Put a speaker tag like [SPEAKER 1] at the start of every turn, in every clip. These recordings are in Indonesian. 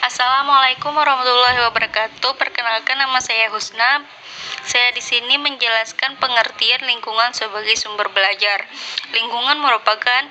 [SPEAKER 1] Assalamualaikum warahmatullahi wabarakatuh. Perkenalkan, nama saya Husna. Saya di sini menjelaskan pengertian lingkungan sebagai sumber belajar. Lingkungan merupakan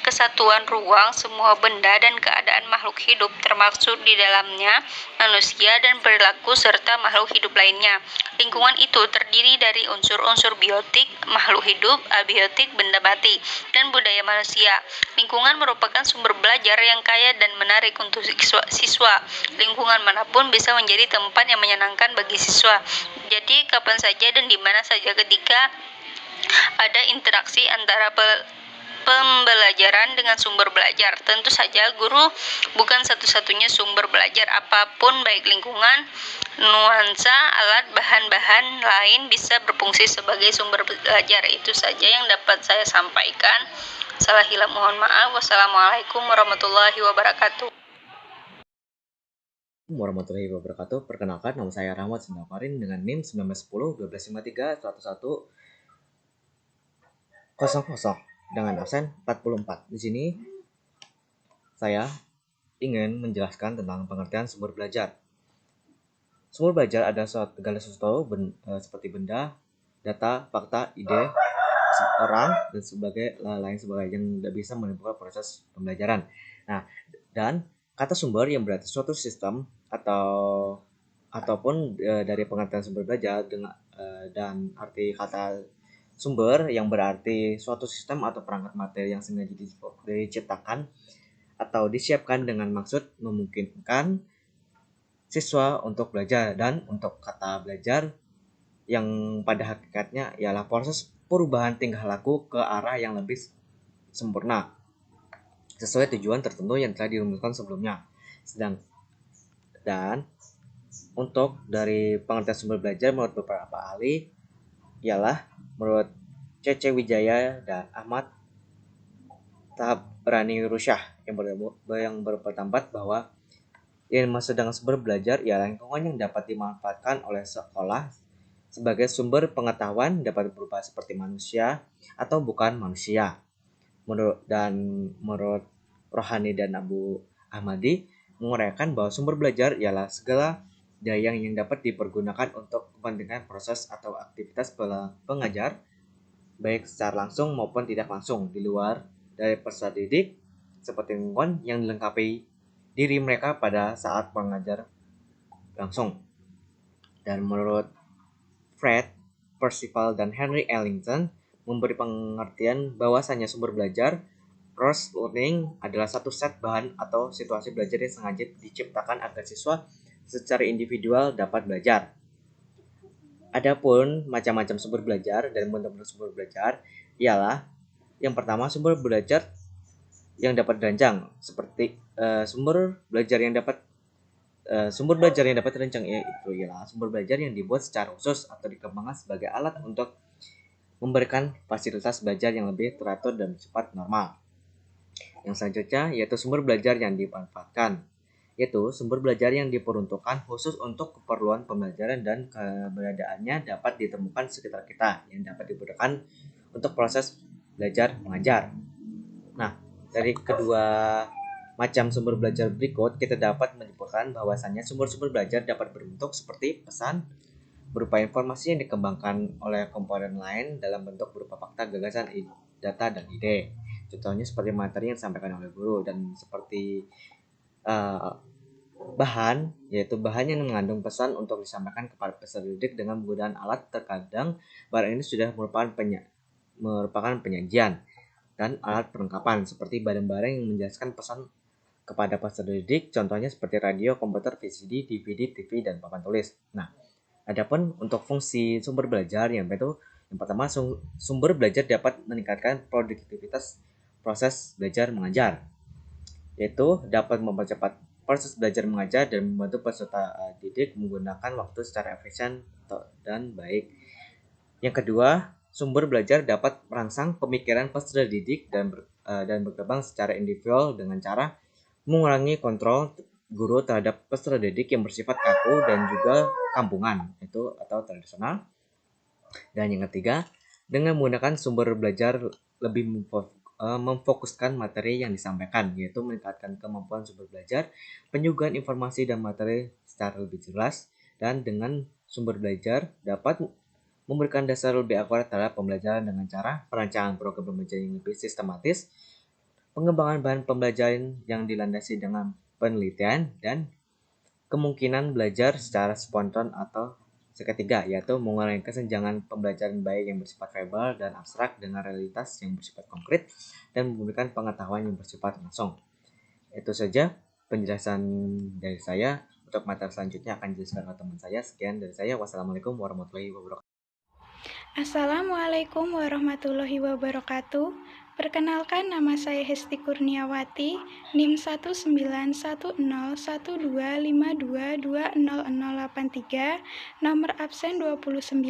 [SPEAKER 1] kesatuan ruang semua benda dan keadaan makhluk hidup, termasuk di dalamnya manusia dan perilaku serta makhluk hidup lainnya. Lingkungan itu terdiri dari unsur-unsur biotik, makhluk hidup, abiotik, benda mati, dan budaya manusia. Lingkungan merupakan sumber belajar yang kaya dan menarik untuk siswa. Lingkungan manapun bisa menjadi tempat yang menyenangkan bagi siswa. Jadi kapan saja dan di mana saja ketika ada interaksi antara pembelajaran dengan sumber belajar. Tentu saja guru bukan satu-satunya sumber belajar. Apapun baik lingkungan, nuansa, alat, bahan-bahan lain bisa berfungsi sebagai sumber belajar. Itu saja yang dapat saya sampaikan. Salah hilang mohon maaf. Wassalamualaikum warahmatullahi wabarakatuh.
[SPEAKER 2] Warahmatullahi wabarakatuh. Perkenalkan, nama saya Rahmat Sindaparin dengan NIM 1910 1253 101 00 dengan absen 44. Di sini saya ingin menjelaskan tentang pengertian sumber belajar. Sumber belajar adalah segala sesuatu seperti benda, data, fakta, ide, orang, dan lain sebagainya yang tidak bisa menimbulkan proses pembelajaran. Nah, dan kata sumber yang berarti suatu sistem ataupun dari pengertian sumber belajar dan arti kata sumber yang berarti suatu sistem atau perangkat materi yang sengaja diciptakan atau disiapkan dengan maksud memungkinkan siswa untuk belajar. Dan untuk kata belajar yang pada hakikatnya ialah proses perubahan tingkah laku ke arah yang lebih sempurna sesuai tujuan tertentu yang telah dirumuskan sebelumnya. Dan untuk dari pengertian sumber belajar menurut beberapa ahli ialah menurut C.C. Wijaya dan Ahmad Tabrani Rusyah yang berpendapat bahwa yang dimaksud dengan sumber belajar ialah lingkungan yang dapat dimanfaatkan oleh sekolah sebagai sumber pengetahuan, dapat berupa seperti manusia atau bukan manusia. Menurut Rohani dan Abu Ahmadi menguraikan bahwa sumber belajar ialah segala daya yang dapat dipergunakan untuk kepentingan proses atau aktivitas pengajar, baik secara langsung maupun tidak langsung di luar dari peserta didik, seperti lingkungan yang dilengkapi diri mereka pada saat mengajar langsung. Dan menurut Fred Percival dan Henry Ellington memberi pengertian bahwasanya sumber belajar Course learning adalah satu set bahan atau situasi belajar yang sengaja diciptakan agar siswa secara individual dapat belajar. Adapun macam-macam sumber belajar dan bentuk-bentuk sumber belajar ialah yang pertama sumber belajar yang dapat dirancang seperti sumber belajar yang dapat dirancang yaitu ialah sumber belajar yang dibuat secara khusus atau dikembangkan sebagai alat untuk memberikan fasilitas belajar yang lebih teratur dan cepat normal. Yang selanjutnya yaitu sumber belajar yang dimanfaatkan, yaitu sumber belajar yang diperuntukkan khusus untuk keperluan pembelajaran dan keberadaannya dapat ditemukan sekitar kita yang dapat digunakan untuk proses belajar mengajar. Nah, dari kedua macam sumber belajar berikut kita dapat menyebutkan bahwasannya sumber-sumber belajar dapat berbentuk seperti pesan berupa informasi yang dikembangkan oleh komponen lain dalam bentuk berupa fakta, gagasan, data, dan ide. Contohnya seperti materi yang disampaikan oleh guru dan seperti bahan, yaitu bahan yang mengandung pesan untuk disampaikan kepada peserta didik dengan menggunakan alat. Terkadang barang ini sudah merupakan penyajian dan alat perlengkapan seperti barang-barang yang menjelaskan pesan kepada peserta didik, contohnya seperti radio, komputer, VCD, DVD, TV, dan papan tulis. Nah, adapun untuk fungsi sumber belajar yang pertama sumber belajar dapat meningkatkan produktivitas proses belajar mengajar, yaitu dapat mempercepat proses belajar mengajar dan membantu peserta didik menggunakan waktu secara efisien dan baik. Yang kedua, sumber belajar dapat merangsang pemikiran peserta didik dan berkembang secara individual dengan cara mengurangi kontrol guru terhadap peserta didik yang bersifat kaku dan juga kampungan atau tradisional. Dan yang ketiga, dengan menggunakan sumber belajar lebih memfokuskan materi yang disampaikan, yaitu meningkatkan kemampuan sumber belajar, penyuguhan informasi dan materi secara lebih jelas, dan dengan sumber belajar dapat memberikan dasar lebih akurat terhadap pembelajaran dengan cara perancangan program pembelajaran yang lebih sistematis, pengembangan bahan pembelajaran yang dilandasi dengan penelitian, dan kemungkinan belajar secara spontan atau ketiga, yaitu mengurangi kesenjangan pembelajaran baik yang bersifat verbal dan abstrak dengan realitas yang bersifat konkret dan memberikan pengetahuan yang bersifat langsung. Itu saja penjelasan dari saya. Untuk materi selanjutnya akan dijelaskan oleh teman saya. Sekian dari saya. Wassalamualaikum warahmatullahi wabarakatuh.
[SPEAKER 3] Assalamualaikum warahmatullahi wabarakatuh. Perkenalkan, nama saya Hesti Kurniawati, NIM 1910125220083, nomor absen 29.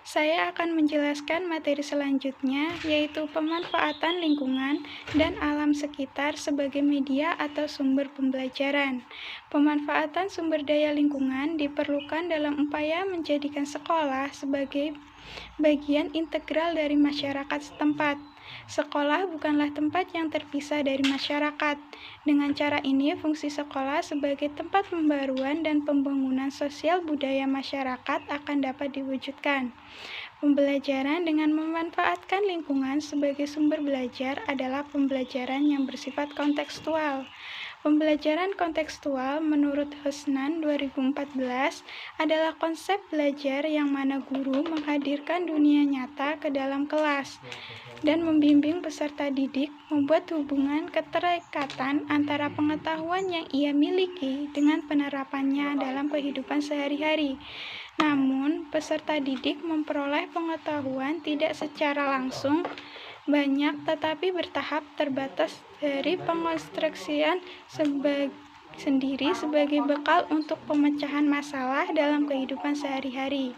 [SPEAKER 3] Saya akan menjelaskan materi selanjutnya, yaitu pemanfaatan lingkungan dan alam sekitar sebagai media atau sumber pembelajaran. Pemanfaatan sumber daya lingkungan diperlukan dalam upaya menjadikan sekolah sebagai bagian integral dari masyarakat setempat. Sekolah bukanlah tempat yang terpisah dari masyarakat. Dengan cara ini, fungsi sekolah sebagai tempat pembaruan dan pembangunan sosial budaya masyarakat akan dapat diwujudkan. Pembelajaran dengan memanfaatkan lingkungan sebagai sumber belajar adalah pembelajaran yang bersifat kontekstual. Pembelajaran kontekstual menurut Husnan 2014 adalah konsep belajar yang mana guru menghadirkan dunia nyata ke dalam kelas dan membimbing peserta didik membuat hubungan keterikatan antara pengetahuan yang ia miliki dengan penerapannya dalam kehidupan sehari-hari. Namun, peserta didik memperoleh pengetahuan tidak secara langsung banyak tetapi bertahap terbatas dari pengonstruksian sendiri sebagai bekal untuk pemecahan masalah dalam kehidupan sehari-hari.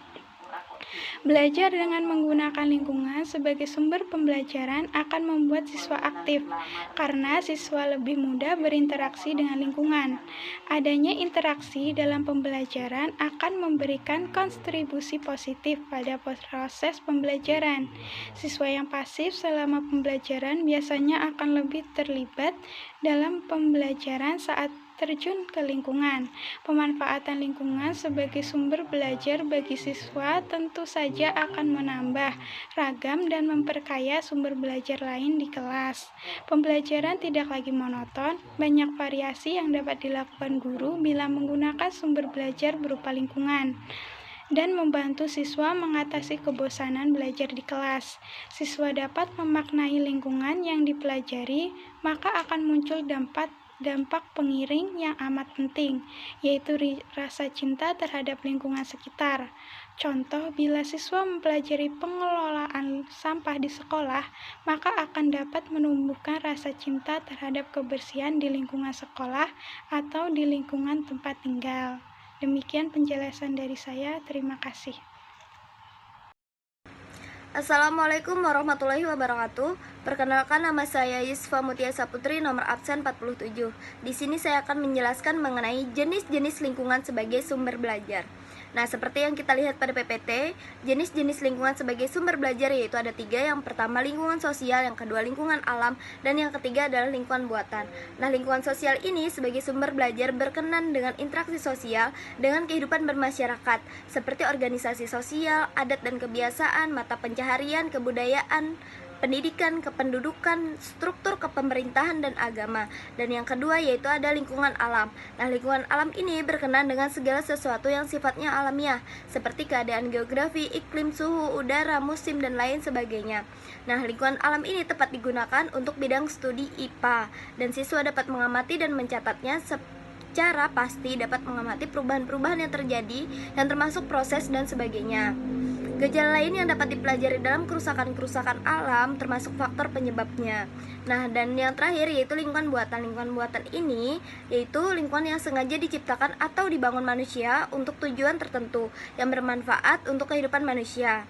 [SPEAKER 3] Belajar dengan menggunakan lingkungan sebagai sumber pembelajaran akan membuat siswa aktif, karena siswa lebih mudah berinteraksi dengan lingkungan. Adanya interaksi dalam pembelajaran akan memberikan kontribusi positif pada proses pembelajaran. Siswa yang pasif selama pembelajaran biasanya akan lebih terlibat dalam pembelajaran saat terjun ke lingkungan. Pemanfaatan lingkungan sebagai sumber belajar bagi siswa tentu saja akan menambah ragam dan memperkaya sumber belajar lain di kelas. Pembelajaran tidak lagi monoton, banyak variasi yang dapat dilakukan guru bila menggunakan sumber belajar berupa lingkungan dan membantu siswa mengatasi kebosanan belajar di kelas. Siswa dapat memaknai lingkungan yang dipelajari, maka akan muncul dampak pengiring yang amat penting, yaitu rasa cinta terhadap lingkungan sekitar. Contoh, bila siswa mempelajari pengelolaan sampah di sekolah, maka akan dapat menumbuhkan rasa cinta terhadap kebersihan di lingkungan sekolah atau di lingkungan tempat tinggal. Demikian penjelasan dari saya, terima kasih.
[SPEAKER 4] Assalamualaikum warahmatullahi wabarakatuh. Perkenalkan, nama saya Yusfa Mutia Saputri, nomor absen 47. Di sini saya akan menjelaskan mengenai jenis-jenis lingkungan sebagai sumber belajar. Nah, seperti yang kita lihat pada PPT, jenis-jenis lingkungan sebagai sumber belajar yaitu ada 3. Yang pertama lingkungan sosial, yang kedua lingkungan alam, dan yang ketiga adalah lingkungan buatan. Nah, lingkungan sosial ini sebagai sumber belajar berkenan dengan interaksi sosial dengan kehidupan bermasyarakat, seperti organisasi sosial, adat dan kebiasaan, mata pencaharian, kebudayaan, pendidikan, kependudukan, struktur kepemerintahan, dan agama. Dan yang kedua yaitu ada lingkungan alam. Nah, lingkungan alam ini berkenaan dengan segala sesuatu yang sifatnya alamiah, seperti keadaan geografi, iklim, suhu, udara, musim, dan lain sebagainya. Nah, lingkungan alam ini tepat digunakan untuk bidang studi IPA, dan siswa dapat mengamati dan mencatatnya secara pasti, dapat mengamati perubahan-perubahan yang terjadi, yang termasuk proses dan sebagainya. Gejala lain yang dapat dipelajari dalam kerusakan-kerusakan alam termasuk faktor penyebabnya. Nah, dan yang terakhir yaitu lingkungan buatan. Lingkungan buatan ini yaitu lingkungan yang sengaja diciptakan atau dibangun manusia untuk tujuan tertentu yang bermanfaat untuk kehidupan manusia.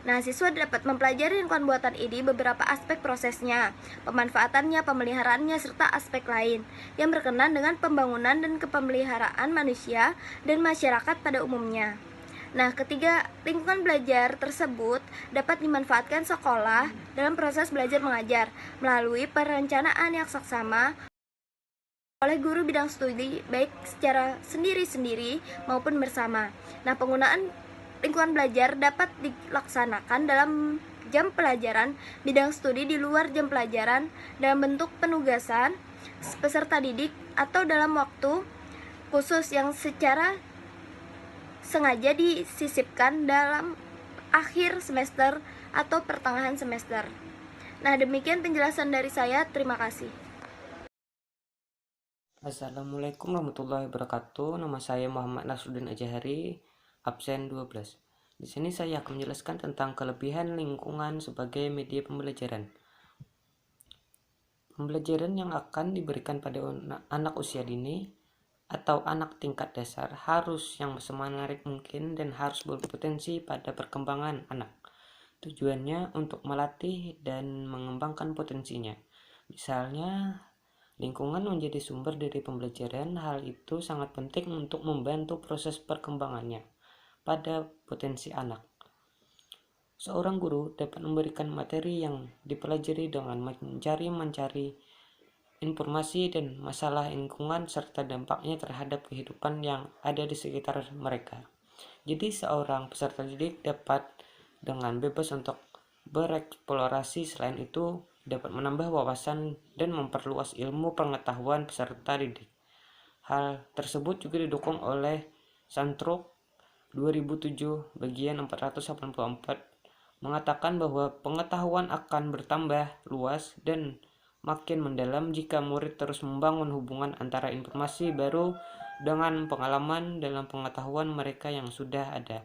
[SPEAKER 4] Nah, siswa dapat mempelajari lingkungan buatan ini beberapa aspek prosesnya, pemanfaatannya, pemeliharaannya, serta aspek lain yang berkenaan dengan pembangunan dan kepemeliharaan manusia dan masyarakat pada umumnya. Nah, ketiga, lingkungan belajar tersebut dapat dimanfaatkan sekolah dalam proses belajar mengajar melalui perencanaan yang saksama oleh guru bidang studi baik secara sendiri-sendiri maupun bersama. Nah, penggunaan lingkungan belajar dapat dilaksanakan dalam jam pelajaran bidang studi di luar jam pelajaran dalam bentuk penugasan peserta didik atau dalam waktu khusus yang secara sengaja disisipkan dalam akhir semester atau pertengahan semester. Nah, demikian penjelasan dari saya. Terima kasih.
[SPEAKER 5] Assalamualaikum warahmatullahi wabarakatuh. Nama saya Muhammad Nasruddin Ajahari, absen 12. Di sini saya akan menjelaskan tentang kelebihan lingkungan sebagai media pembelajaran. Pembelajaran yang akan diberikan pada anak usia dini atau anak tingkat dasar harus yang semenarik mungkin dan harus berpotensi pada perkembangan anak. Tujuannya untuk melatih dan mengembangkan potensinya. Misalnya, lingkungan menjadi sumber dari pembelajaran. Hal itu sangat penting untuk membantu proses perkembangannya pada potensi anak. Seorang guru dapat memberikan materi yang dipelajari dengan mencari informasi dan masalah lingkungan serta dampaknya terhadap kehidupan yang ada di sekitar mereka. Jadi seorang peserta didik dapat dengan bebas untuk bereksplorasi. Selain itu, dapat menambah wawasan dan memperluas ilmu pengetahuan peserta didik. Hal tersebut juga didukung oleh Santruk 2007 bagian 484 mengatakan bahwa pengetahuan akan bertambah luas dan makin mendalam jika murid terus membangun hubungan antara informasi baru dengan pengalaman dalam pengetahuan mereka yang sudah ada.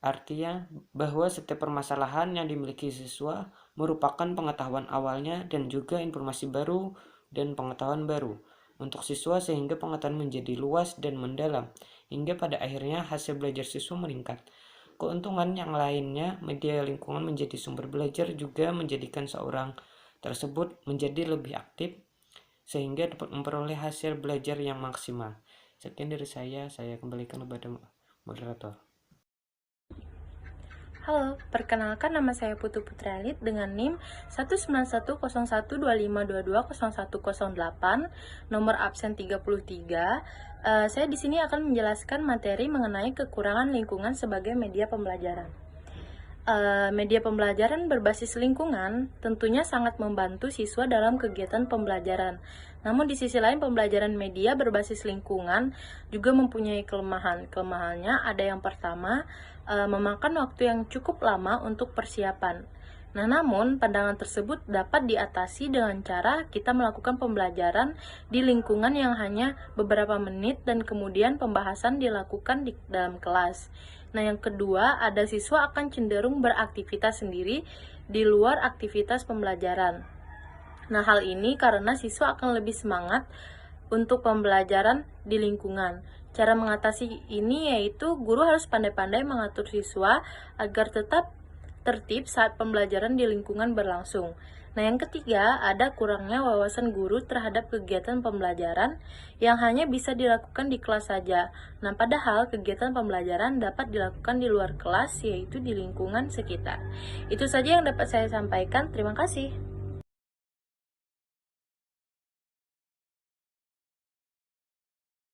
[SPEAKER 5] Artinya bahwa setiap permasalahan yang dimiliki siswa merupakan pengetahuan awalnya dan juga informasi baru dan pengetahuan baru untuk siswa sehingga pengetahuan menjadi luas dan mendalam hingga pada akhirnya hasil belajar siswa meningkat. Keuntungan yang lainnya, media lingkungan menjadi sumber belajar juga menjadikan seorang tersebut menjadi lebih aktif sehingga dapat memperoleh hasil belajar yang maksimal. Sekian dari saya kembalikan kepada moderator.
[SPEAKER 6] Halo, perkenalkan nama saya Putu Putralit dengan NIM 1910125220108, nomor absen 33. Saya di sini akan menjelaskan materi mengenai kekurangan lingkungan sebagai media pembelajaran. Media pembelajaran berbasis lingkungan tentunya sangat membantu siswa dalam kegiatan pembelajaran. Namun di sisi lain pembelajaran media berbasis lingkungan juga mempunyai kelemahan. Kelemahannya ada yang pertama, memakan waktu yang cukup lama untuk persiapan. Nah, namun pandangan tersebut dapat diatasi dengan cara kita melakukan pembelajaran di lingkungan yang hanya beberapa menit dan kemudian pembahasan dilakukan di dalam kelas. Nah, yang kedua, ada siswa akan cenderung beraktivitas sendiri di luar aktivitas pembelajaran. Nah, hal ini karena siswa akan lebih semangat untuk pembelajaran di lingkungan. Cara mengatasi ini yaitu guru harus pandai-pandai mengatur siswa agar tetap tertib saat pembelajaran di lingkungan berlangsung. Nah, yang ketiga, ada kurangnya wawasan guru terhadap kegiatan pembelajaran yang hanya bisa dilakukan di kelas saja. Nah, padahal kegiatan pembelajaran dapat dilakukan di luar kelas, yaitu di lingkungan sekitar. Itu saja yang dapat saya sampaikan. Terima kasih.